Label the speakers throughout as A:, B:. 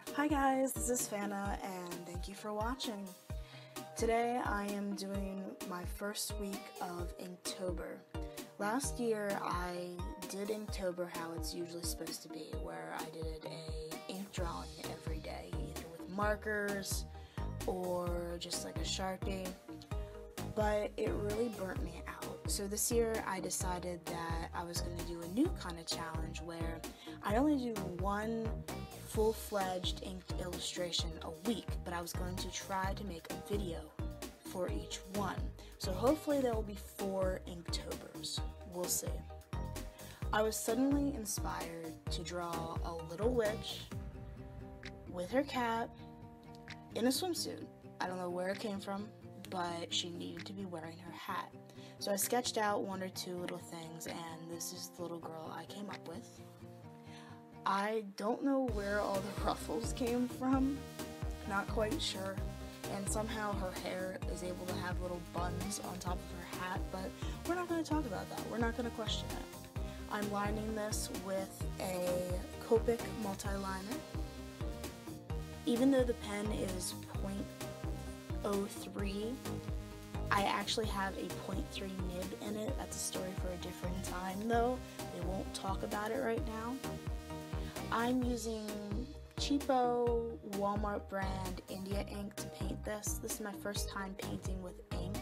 A: Hi guys, this is Fana and thank you for watching. Today I am doing my first week of Inktober. Last year I did Inktober how it's usually supposed to be, where I did a ink drawing every day, either with markers or just like a Sharpie, but it really burnt me out. So this year I decided that I was going to do a new kind of challenge where I only do one full-fledged inked illustration a week, but I was going to try to make a video for each one. So hopefully there will be 4 Inktobers. We'll see. I was suddenly inspired to draw a little witch with her cat in a swimsuit. I don't know where it came from, but she needed to be wearing her hat. So I sketched out 1 or 2 little things, and this is the little girl I came up with. I don't know where all the ruffles came from, not quite sure, and somehow her hair is able to have little buns on top of her hat, but we're not going to talk about that. We're not going to question it. I'm lining this with a Copic multi-liner. Even though the pen is .03, I actually have a .3 nib in it. That's a story for a different time though. We won't talk about it right now. I'm using cheapo Walmart brand India ink to paint this. This is my first time painting with ink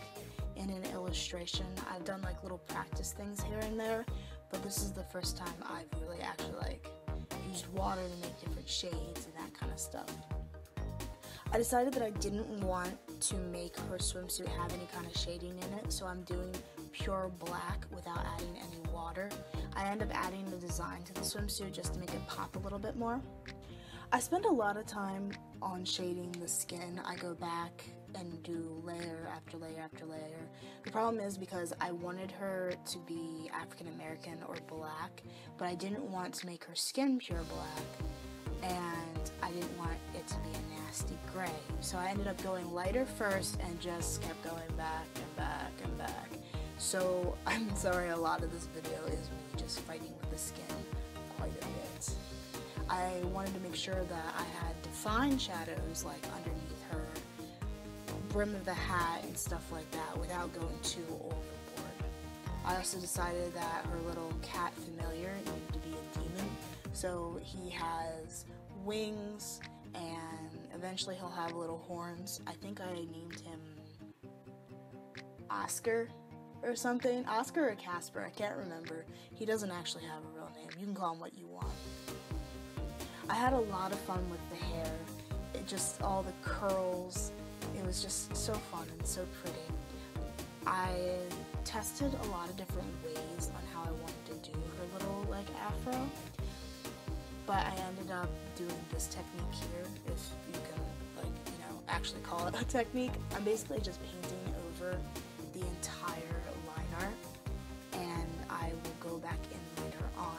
A: in an illustration. I've done like little practice things here and there, but this is the first time I've really actually used water to make different shades and that kind of stuff. I decided that I didn't want to make her swimsuit have any kind of shading in it, so I'm doing pure black without adding any water. I end up adding the design to the swimsuit just to make it pop a little bit more. I spend a lot of time on shading the skin. I go back and do layer after layer after layer. The problem is because I wanted her to be African American or black, but I didn't want to make her skin pure black, and I didn't want it to be a nasty gray. So I ended up going lighter first and just kept going back and back and back. So I'm sorry, a lot of this video is me just fighting with the skin quite a bit. I wanted to make sure that I had defined shadows like underneath her brim of the hat and stuff like that without going too overboard. I also decided that her little cat familiar needed to be a demon. So he has wings and eventually he'll have little horns. I think I named him Oscar or something. Oscar or Casper, I can't remember. He doesn't actually have a real name. You can call him what you want. I had a lot of fun with the hair. All the curls. It was just so fun and so pretty. I tested a lot of different ways on how I wanted to do her little afro. But I ended up doing this technique here, if you can actually call it a technique. I'm basically just painting over the entire line art, and I will go back in later on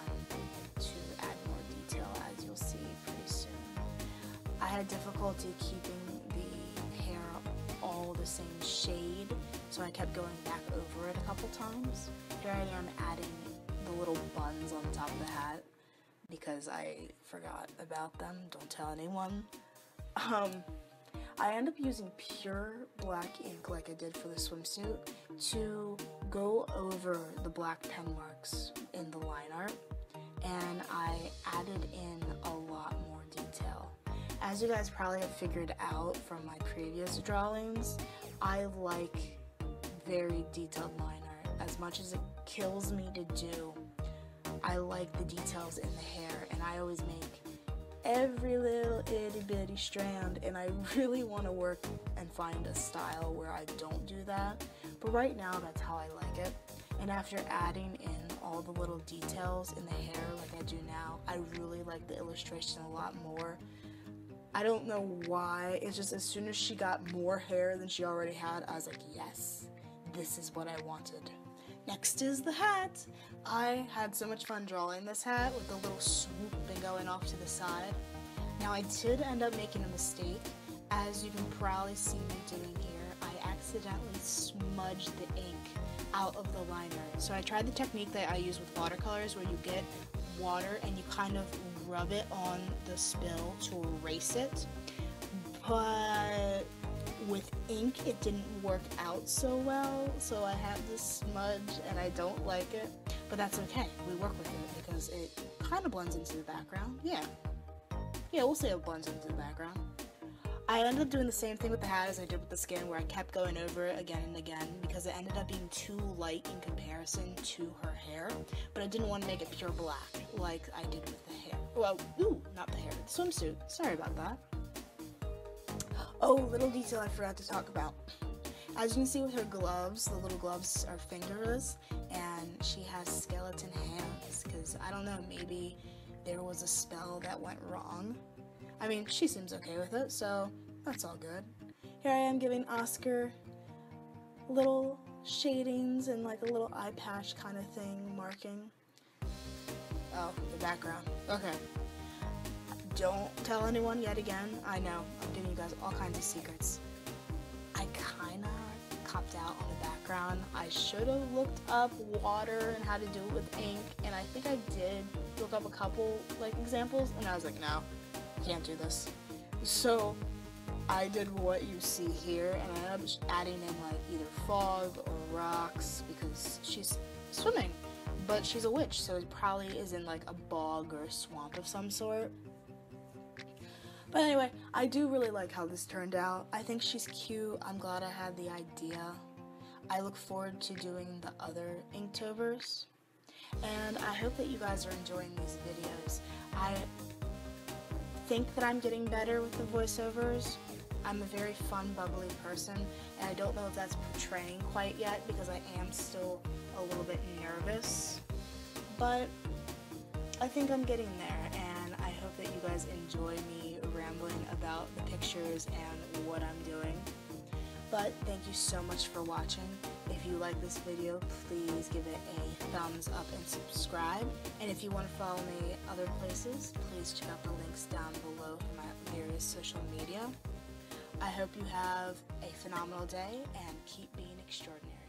A: to add more detail, as you'll see pretty soon. I had difficulty keeping the hair all the same shade, so I kept going back over it a couple times. Here I am adding the little buns on the top of the hat, because I forgot about them. Don't tell anyone. I end up using pure black ink like I did for the swimsuit to go over the black pen marks in the line art, and I added in a lot more detail. As you guys probably have figured out from my previous drawings, I like very detailed line art. As much as it kills me to do, I like the details in the hair, and I always make every little itty bitty strand, and I really want to work and find a style where I don't do that, but right now that's how I like it. And after adding in all the little details in the hair like I do now, I really like the illustration a lot more. I don't know why, it's just as soon as she got more hair than she already had, I was like, yes, this is what I wanted. Next is the hat. I had so much fun drawing this hat with the little swoop and going off to the side. Now I did end up making a mistake. As you can probably see me doing here, I accidentally smudged the ink out of the liner. So I tried the technique that I use with watercolors where you get water and you kind of rub it on the spill to erase it, but with ink it didn't work out so well, so I have this smudge and I don't like it, but that's okay. We work with it because it kind of blends into the background. Yeah, we'll say it blends into the background. I ended up doing the same thing with the hat as I did with the skin, where I kept going over it again and again because it ended up being too light in comparison to her hair, but I didn't want to make it pure black like I did with the hair. Well, not the hair, the swimsuit. Sorry about that. Oh, little detail I forgot to talk about. As you can see with her gloves, the little gloves are fingerless, and she has skeleton hands because, I don't know, maybe there was a spell that went wrong. I mean, she seems okay with it, so that's all good. Here I am giving Oscar little shadings and like a little eye patch kind of thing marking. Oh, the background. Okay. Don't tell anyone yet again. I know, I'm giving you guys all kinds of secrets. I kind of copped out on the background. I should have looked up water and how to do it with ink, and I think I did look up a couple like examples, and I was like, no. Can't do this. So I did what you see here, and I ended up just adding in like either fog or rocks because she's swimming, but she's a witch, so it probably is in like a bog or a swamp of some sort. But anyway, I do really like how this turned out. I think she's cute. I'm glad I had the idea. I look forward to doing the other Inktobers, and I hope that you guys are enjoying these videos. I think that I'm getting better with the voiceovers. I'm a very fun, bubbly person, and I don't know if that's portraying quite yet because I am still a little bit nervous, but I think I'm getting there, and I hope that you guys enjoy me rambling about the pictures and what I'm doing. But thank you so much for watching. If you like this video, please give it a thumbs up and subscribe. And if you want to follow me other places, please check out the links down below for my various social media. I hope you have a phenomenal day and keep being extraordinary.